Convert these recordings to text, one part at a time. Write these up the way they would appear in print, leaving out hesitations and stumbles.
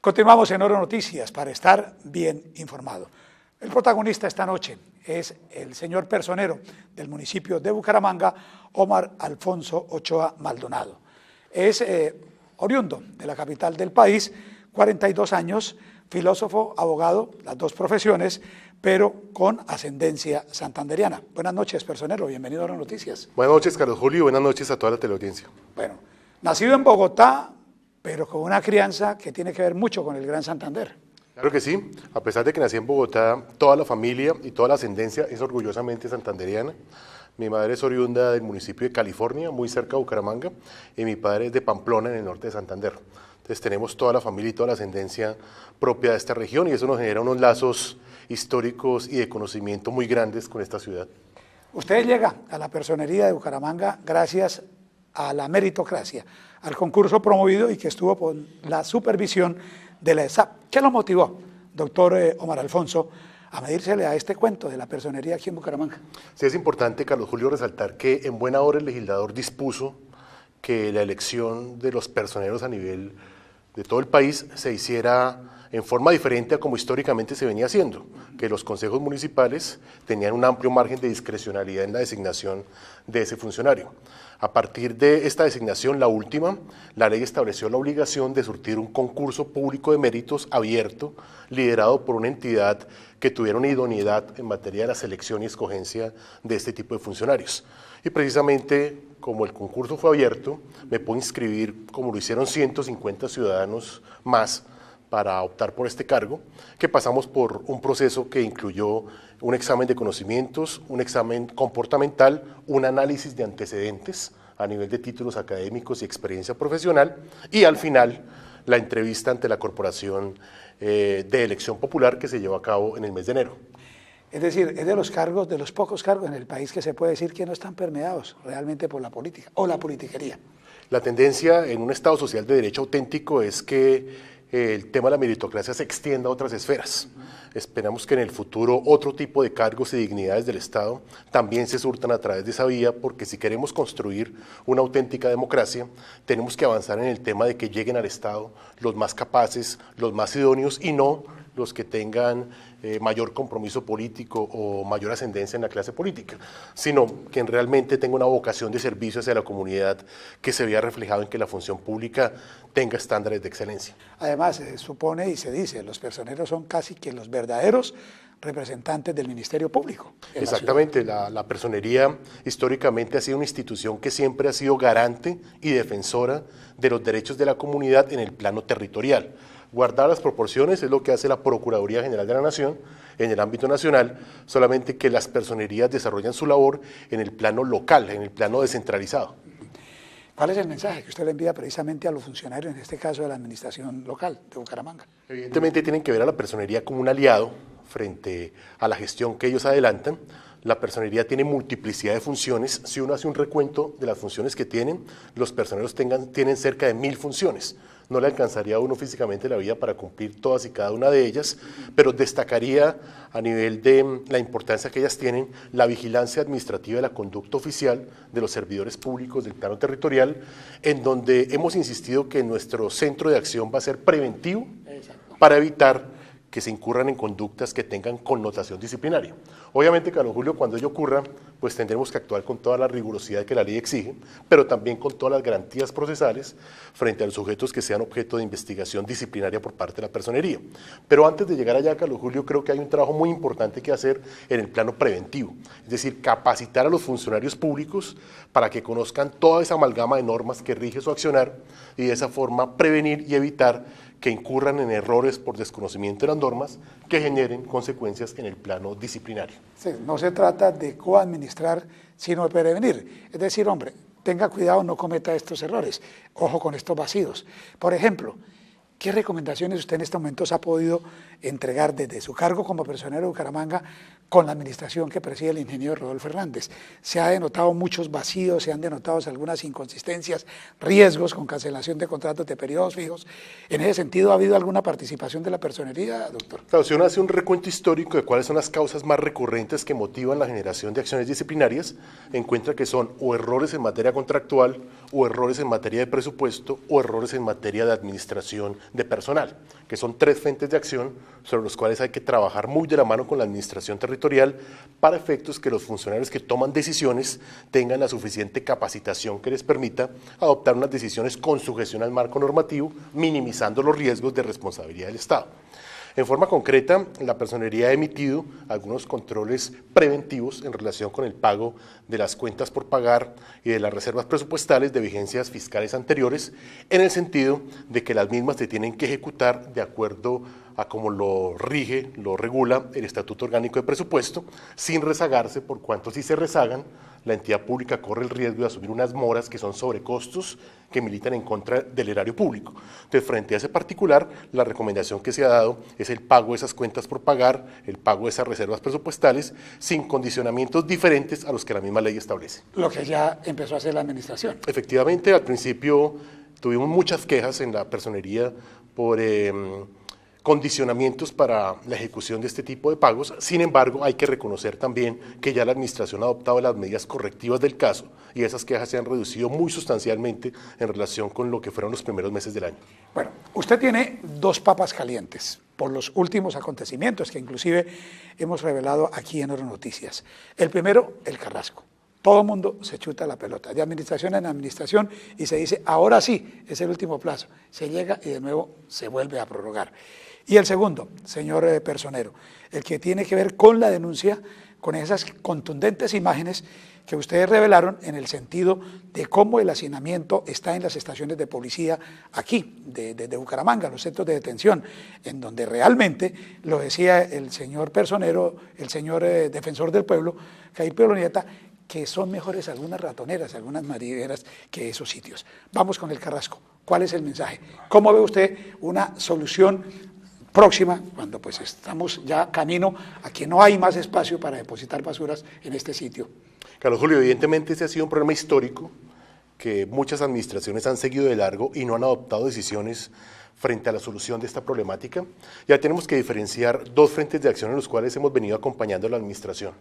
Continuamos en Oro Noticias para estar bien informado. El protagonista esta noche es el señor personero del municipio de Bucaramanga, Omar Alfonso Ochoa Maldonado. Es oriundo de la capital del país, 42 años, filósofo, abogado, las dos profesiones, pero con ascendencia santanderiana. Buenas noches, personero, bienvenido a Oro Noticias. Buenas noches, Carlos Julio, buenas noches a toda la teleaudiencia. Bueno, nacido en Bogotá, pero con una crianza que tiene que ver mucho con el Gran Santander. Claro que sí, a pesar de que nací en Bogotá, toda la familia y toda la ascendencia es orgullosamente santanderiana. Mi madre es oriunda del municipio de California, muy cerca de Bucaramanga, y mi padre es de Pamplona, en el norte de Santander. Entonces tenemos toda la familia y toda la ascendencia propia de esta región, y eso nos genera unos lazos históricos y de conocimiento muy grandes con esta ciudad. Usted llega a la personería de Bucaramanga gracias a la meritocracia, al concurso promovido y que estuvo con la supervisión de la ESAP. ¿Qué lo motivó, doctor Omar Alfonso, a medírsele a este cuento de la personería aquí en Bucaramanga? Sí, es importante, Carlos Julio, resaltar que en buena hora el legislador dispuso que la elección de los personeros a nivel de todo el país se hiciera en forma diferente a como históricamente se venía haciendo, que los consejos municipales tenían un amplio margen de discrecionalidad en la designación de ese funcionario. A partir de esta designación, la última, la ley estableció la obligación de surtir un concurso público de méritos abierto, liderado por una entidad que tuviera una idoneidad en materia de la selección y escogencia de este tipo de funcionarios. Y precisamente, como el concurso fue abierto, me puedo inscribir, como lo hicieron 150 ciudadanos más, para optar por este cargo, que pasamos por un proceso que incluyó un examen de conocimientos, un examen comportamental, un análisis de antecedentes a nivel de títulos académicos y experiencia profesional, y al final la entrevista ante la Corporación de Elección Popular que se llevó a cabo en el mes de enero. Es decir, es de los cargos, de los pocos cargos en el país que se puede decir que no están permeados realmente por la política o la politiquería. La tendencia en un Estado social de derecho auténtico es que el tema de la meritocracia se extienda a otras esferas. Esperamos que en el futuro otro tipo de cargos y dignidades del Estado también se surtan a través de esa vía, porque si queremos construir una auténtica democracia, tenemos que avanzar en el tema de que lleguen al Estado los más capaces, los más idóneos, y no los que tengan mayor compromiso político o mayor ascendencia en la clase política, sino que realmente tenga una vocación de servicio hacia la comunidad que se vea reflejado en que la función pública tenga estándares de excelencia. Además, se supone y se dice, los personeros son casi que los verdaderos representantes del Ministerio Público. Exactamente, la personería históricamente ha sido una institución que siempre ha sido garante y defensora de los derechos de la comunidad en el plano territorial. Guardar las proporciones es lo que hace la Procuraduría General de la Nación en el ámbito nacional, solamente que las personerías desarrollan su labor en el plano local, en el plano descentralizado. ¿Cuál es el mensaje que usted le envía precisamente a los funcionarios, en este caso de la administración local de Bucaramanga? Evidentemente tienen que ver a la personería como un aliado frente a la gestión que ellos adelantan. La personería tiene multiplicidad de funciones. Si uno hace un recuento de las funciones que tienen, los personeros tienen cerca de 1000 funciones. No le alcanzaría a uno físicamente la vida para cumplir todas y cada una de ellas, pero destacaría a nivel de la importancia que ellas tienen la vigilancia administrativa de la conducta oficial de los servidores públicos del plano territorial, en donde hemos insistido que nuestro centro de acción va a ser preventivo para evitar que se incurran en conductas que tengan connotación disciplinaria. Obviamente, Carlos Julio, cuando ello ocurra, pues tendremos que actuar con toda la rigurosidad que la ley exige, pero también con todas las garantías procesales frente a los sujetos que sean objeto de investigación disciplinaria por parte de la personería. Pero antes de llegar allá, Carlos Julio, creo que hay un trabajo muy importante que hacer en el plano preventivo, es decir, capacitar a los funcionarios públicos para que conozcan toda esa amalgama de normas que rige su accionar y de esa forma prevenir y evitar que incurran en errores por desconocimiento de las normas que generen consecuencias en el plano disciplinario. Sí, no se trata de coadministrar, sino de prevenir. Es decir, hombre, tenga cuidado, no cometa estos errores. Ojo con estos vacíos. Por ejemplo, ¿qué recomendaciones usted en estos momentos ha podido entregar desde su cargo como personero de Bucaramanga con la administración que preside el ingeniero Rodolfo Hernández? Se han denotado muchos vacíos, se han denotado algunas inconsistencias, riesgos con cancelación de contratos de periodos fijos. ¿En ese sentido ha habido alguna participación de la personería, doctor? Claro, si uno hace un recuento histórico de cuáles son las causas más recurrentes que motivan la generación de acciones disciplinarias, encuentra que son o errores en materia contractual o errores en materia de presupuesto o errores en materia de administración de personal, que son 3 frentes de acción sobre los cuales hay que trabajar muy de la mano con la administración territorial para efectos que los funcionarios que toman decisiones tengan la suficiente capacitación que les permita adoptar unas decisiones con sujeción al marco normativo, minimizando los riesgos de responsabilidad del Estado. En forma concreta, la Personería ha emitido algunos controles preventivos en relación con el pago de las cuentas por pagar y de las reservas presupuestales de vigencias fiscales anteriores, en el sentido de que las mismas se tienen que ejecutar de acuerdo a como lo rige, lo regula el Estatuto Orgánico de Presupuesto, sin rezagarse, por cuanto si se rezagan, la entidad pública corre el riesgo de asumir unas moras que son sobrecostos que militan en contra del erario público. Entonces, frente a ese particular, la recomendación que se ha dado es el pago de esas cuentas por pagar, el pago de esas reservas presupuestales, sin condicionamientos diferentes a los que la misma ley establece. Lo que ya empezó a hacer la administración. Efectivamente, al principio tuvimos muchas quejas en la Personería por condicionamientos para la ejecución de este tipo de pagos. Sin embargo, hay que reconocer también que ya la administración ha adoptado las medidas correctivas del caso y esas quejas se han reducido muy sustancialmente en relación con lo que fueron los primeros meses del año. Bueno, usted tiene 2 papas calientes por los últimos acontecimientos que inclusive hemos revelado aquí en Oro Noticias. El primero, el Carrasco. Todo el mundo se chuta la pelota, de administración en administración, y se dice, ahora sí, es el último plazo. Se llega y de nuevo se vuelve a prorrogar. Y el segundo, señor Personero, el que tiene que ver con la denuncia, con esas contundentes imágenes que ustedes revelaron en el sentido de cómo el hacinamiento está en las estaciones de policía aquí, de Bucaramanga, los centros de detención, en donde realmente, lo decía el señor Personero, el señor defensor del pueblo, Jair Piolonieta, que son mejores algunas ratoneras, algunas madrigueras que esos sitios. Vamos con el Carrasco. ¿Cuál es el mensaje? ¿Cómo ve usted una solución próxima, cuando pues estamos ya camino a que no hay más espacio para depositar basuras en este sitio? Carlos Julio, evidentemente ese ha sido un problema histórico que muchas administraciones han seguido de largo y no han adoptado decisiones frente a la solución de esta problemática. Ya tenemos que diferenciar 2 frentes de acción en los cuales hemos venido acompañando a la administración.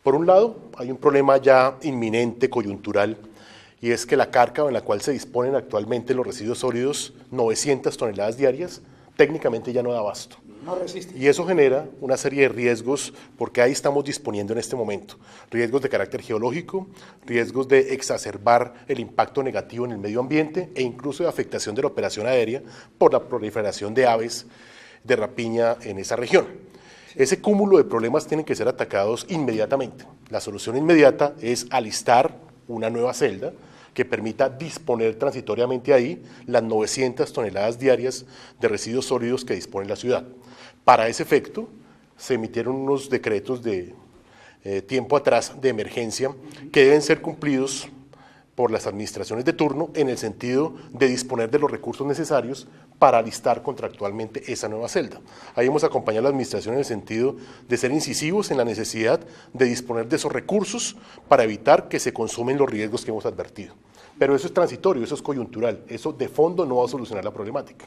Por un lado, hay un problema ya inminente, coyuntural, y es que la carga en la cual se disponen actualmente los residuos sólidos, 900 toneladas diarias, técnicamente ya no da abasto. No resiste. Y eso genera una serie de riesgos, porque ahí estamos disponiendo en este momento. Riesgos de carácter geológico, riesgos de exacerbar el impacto negativo en el medio ambiente e incluso de afectación de la operación aérea por la proliferación de aves de rapiña en esa región. Ese cúmulo de problemas tienen que ser atacados inmediatamente. La solución inmediata es alistar una nueva celda que permita disponer transitoriamente ahí las 900 toneladas diarias de residuos sólidos que dispone la ciudad. Para ese efecto, se emitieron unos decretos de tiempo atrás de emergencia que deben ser cumplidos por las administraciones de turno en el sentido de disponer de los recursos necesarios para alistar contractualmente esa nueva celda. Ahí hemos acompañado a la administración en el sentido de ser incisivos en la necesidad de disponer de esos recursos para evitar que se consumen los riesgos que hemos advertido. Pero eso es transitorio, eso es coyuntural, eso de fondo no va a solucionar la problemática.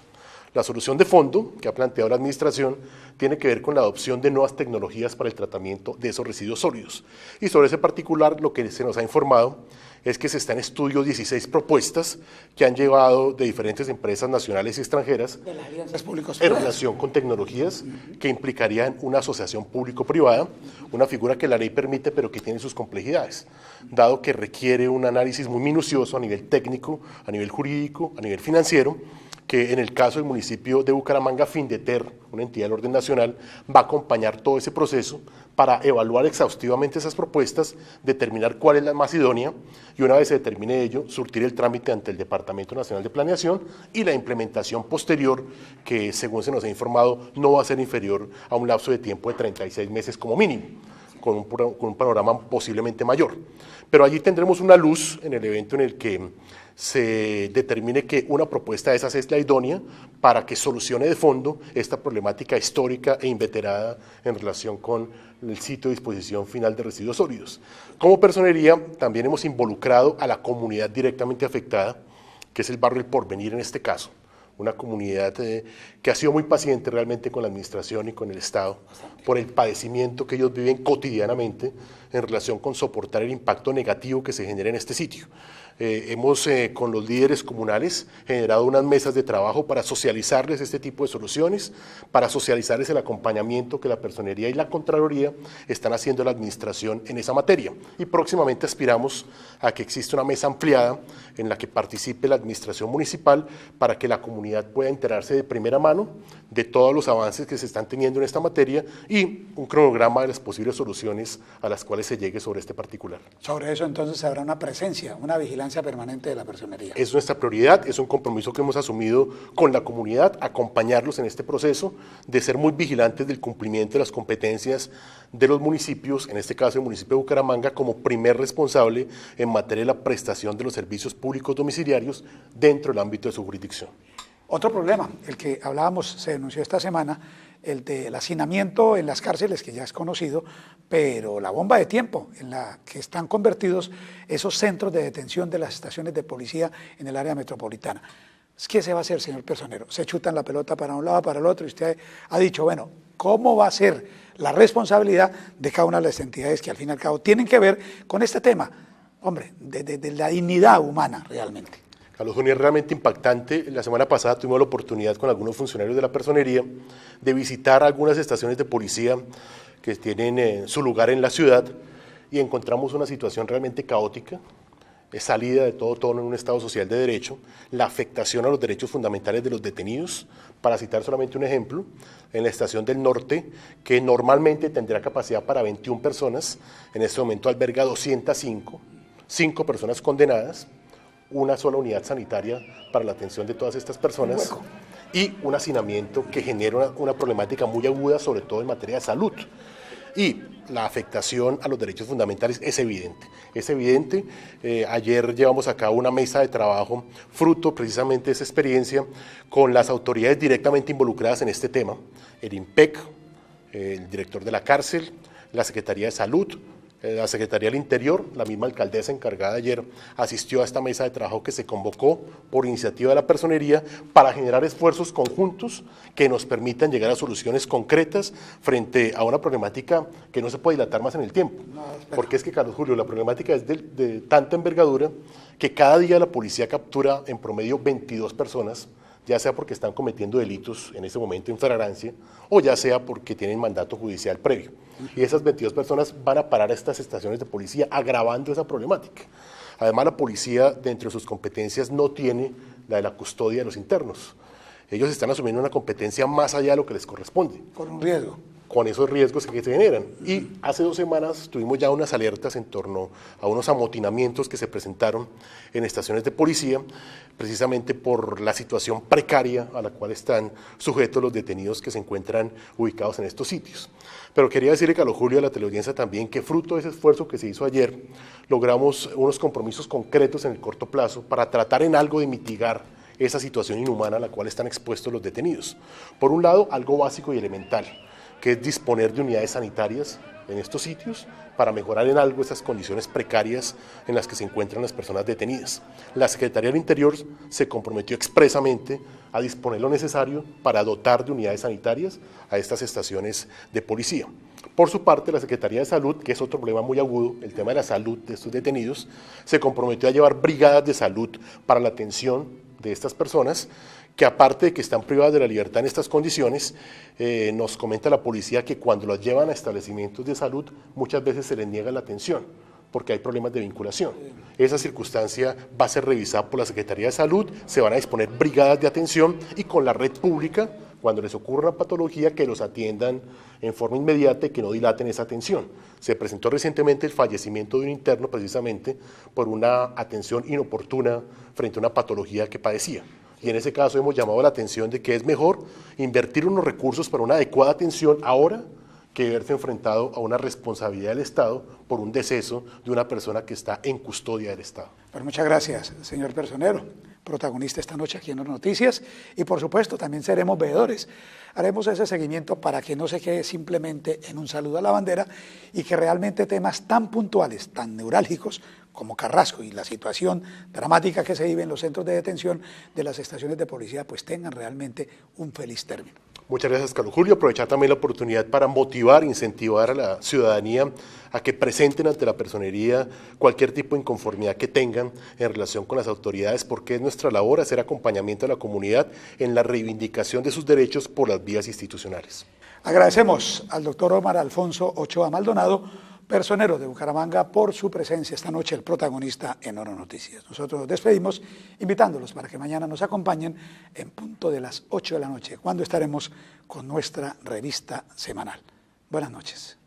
La solución de fondo que ha planteado la administración tiene que ver con la adopción de nuevas tecnologías para el tratamiento de esos residuos sólidos. Y sobre ese particular, lo que se nos ha informado es que se está en estudio 16 propuestas que han llevado de diferentes empresas nacionales y extranjeras de las alianzas públicos en relación con tecnologías que implicarían una asociación público-privada, una figura que la ley permite pero que tiene sus complejidades, dado que requiere un análisis muy minucioso a nivel técnico, a nivel jurídico, a nivel financiero, que en el caso del municipio de Bucaramanga, Findeter, una entidad del orden nacional, va a acompañar todo ese proceso para evaluar exhaustivamente esas propuestas, determinar cuál es la más idónea y una vez se determine ello, surtir el trámite ante el Departamento Nacional de Planeación y la implementación posterior, que según se nos ha informado, no va a ser inferior a un lapso de tiempo de 36 meses como mínimo, con un panorama posiblemente mayor. Pero allí tendremos una luz en el evento en el que se determine que una propuesta de esas es la idónea para que solucione de fondo esta problemática histórica e inveterada en relación con el sitio de disposición final de residuos sólidos. Como Personería también hemos involucrado a la comunidad directamente afectada, que es el barrio El Porvenir en este caso, una comunidad que ha sido muy paciente realmente con la administración y con el Estado por el padecimiento que ellos viven cotidianamente en relación con soportar el impacto negativo que se genera en este sitio. Hemos con los líderes comunales generado unas mesas de trabajo para socializarles este tipo de soluciones, para socializarles el acompañamiento que la Personería y la Contraloría están haciendo a la administración en esa materia. Y próximamente aspiramos a que exista una mesa ampliada en la que participe la administración municipal para que la comunidad pueda enterarse de primera mano de todos los avances que se están teniendo en esta materia y un cronograma de las posibles soluciones a las cuales se llegue sobre este particular. Sobre eso entonces habrá una presencia, una vigilancia permanente de la Personería. Es nuestra prioridad, es un compromiso que hemos asumido con la comunidad, acompañarlos en este proceso, de ser muy vigilantes del cumplimiento de las competencias de los municipios, en este caso el municipio de Bucaramanga, como primer responsable en materia de la prestación de los servicios públicos domiciliarios dentro del ámbito de su jurisdicción. Otro problema, el que hablábamos, se denunció esta semana, el del hacinamiento en las cárceles, que ya es conocido, pero la bomba de tiempo en la que están convertidos esos centros de detención de las estaciones de policía en el área metropolitana. ¿Qué se va a hacer, señor Personero? Se chutan la pelota para un lado, para el otro, y usted ha dicho, bueno, ¿cómo va a ser la responsabilidad de cada una de las entidades que al fin y al cabo tienen que ver con este tema, hombre, de la dignidad humana realmente? Carlos Junior, es realmente impactante. La semana pasada tuvimos la oportunidad con algunos funcionarios de la Personería de visitar algunas estaciones de policía que tienen su lugar en la ciudad y encontramos una situación realmente caótica, salida de todo tono en un Estado social de derecho, la afectación a los derechos fundamentales de los detenidos. Para citar solamente un ejemplo, en la estación del norte, que normalmente tendrá capacidad para 21 personas, en este momento alberga 205, 5 personas condenadas, una sola unidad sanitaria para la atención de todas estas personas y un hacinamiento que genera una problemática muy aguda, sobre todo en materia de salud. Y la afectación a los derechos fundamentales es evidente. Es evidente. Ayer llevamos a cabo una mesa de trabajo, fruto precisamente de esa experiencia, con las autoridades directamente involucradas en este tema, el IMPEC, el director de la cárcel, la Secretaría de Salud, la Secretaría del Interior, la misma alcaldesa encargada ayer asistió a esta mesa de trabajo que se convocó por iniciativa de la Personería para generar esfuerzos conjuntos que nos permitan llegar a soluciones concretas frente a una problemática que no se puede dilatar más en el tiempo. Porque es que, Carlos Julio, la problemática es de tanta envergadura que cada día la policía captura en promedio 22 personas, ya sea porque están cometiendo delitos en ese momento en flagrancia, o ya sea porque tienen mandato judicial previo. Y esas 22 personas van a parar a estas estaciones de policía, agravando esa problemática. Además, la policía, dentro de sus competencias, no tiene la de la custodia de los internos. Ellos están asumiendo una competencia más allá de lo que les corresponde. Con un riesgo. Con esos riesgos que se generan. Y hace 2 semanas tuvimos ya unas alertas en torno a unos amotinamientos que se presentaron en estaciones de policía, precisamente por la situación precaria a la cual están sujetos los detenidos que se encuentran ubicados en estos sitios. Pero quería decirle, Carlos Julio, a la teleaudiencia también que fruto de ese esfuerzo que se hizo ayer, logramos unos compromisos concretos en el corto plazo para tratar en algo de mitigar esa situación inhumana a la cual están expuestos los detenidos. Por un lado, algo básico y elemental, que es disponer de unidades sanitarias en estos sitios para mejorar en algo esas condiciones precarias en las que se encuentran las personas detenidas. La Secretaría del Interior se comprometió expresamente a disponer lo necesario para dotar de unidades sanitarias a estas estaciones de policía. Por su parte, la Secretaría de Salud, que es otro problema muy agudo, el tema de la salud de estos detenidos, se comprometió a llevar brigadas de salud para la atención de estas personas, que aparte de que están privadas de la libertad en estas condiciones, nos comenta la policía que cuando las llevan a establecimientos de salud muchas veces se les niega la atención porque hay problemas de vinculación. Esa circunstancia va a ser revisada por la Secretaría de Salud, se van a disponer brigadas de atención y con la red pública, cuando les ocurra una patología, que los atiendan en forma inmediata y que no dilaten esa atención. Se presentó recientemente el fallecimiento de un interno precisamente por una atención inoportuna frente a una patología que padecía. Y en ese caso hemos llamado la atención de que es mejor invertir unos recursos para una adecuada atención ahora que verse enfrentado a una responsabilidad del Estado por un deceso de una persona que está en custodia del Estado. Pues muchas gracias, señor Personero, protagonista esta noche aquí en las noticias, y por supuesto también seremos veedores. Haremos ese seguimiento para que no se quede simplemente en un saludo a la bandera y que realmente temas tan puntuales, tan neurálgicos como Carrasco y la situación dramática que se vive en los centros de detención de las estaciones de policía, pues tengan realmente un feliz término. Muchas gracias, Carlos Julio. Aprovechar también la oportunidad para motivar, incentivar a la ciudadanía a que presenten ante la personería cualquier tipo de inconformidad que tengan en relación con las autoridades, porque es nuestra labor hacer acompañamiento a la comunidad en la reivindicación de sus derechos por las vías institucionales. Agradecemos al doctor Omar Alfonso Ochoa Maldonado, personero de Bucaramanga, por su presencia esta noche, el protagonista en Oro Noticias. Nosotros nos despedimos invitándolos para que mañana nos acompañen en punto de las 8 de la noche, cuando estaremos con nuestra revista semanal. Buenas noches.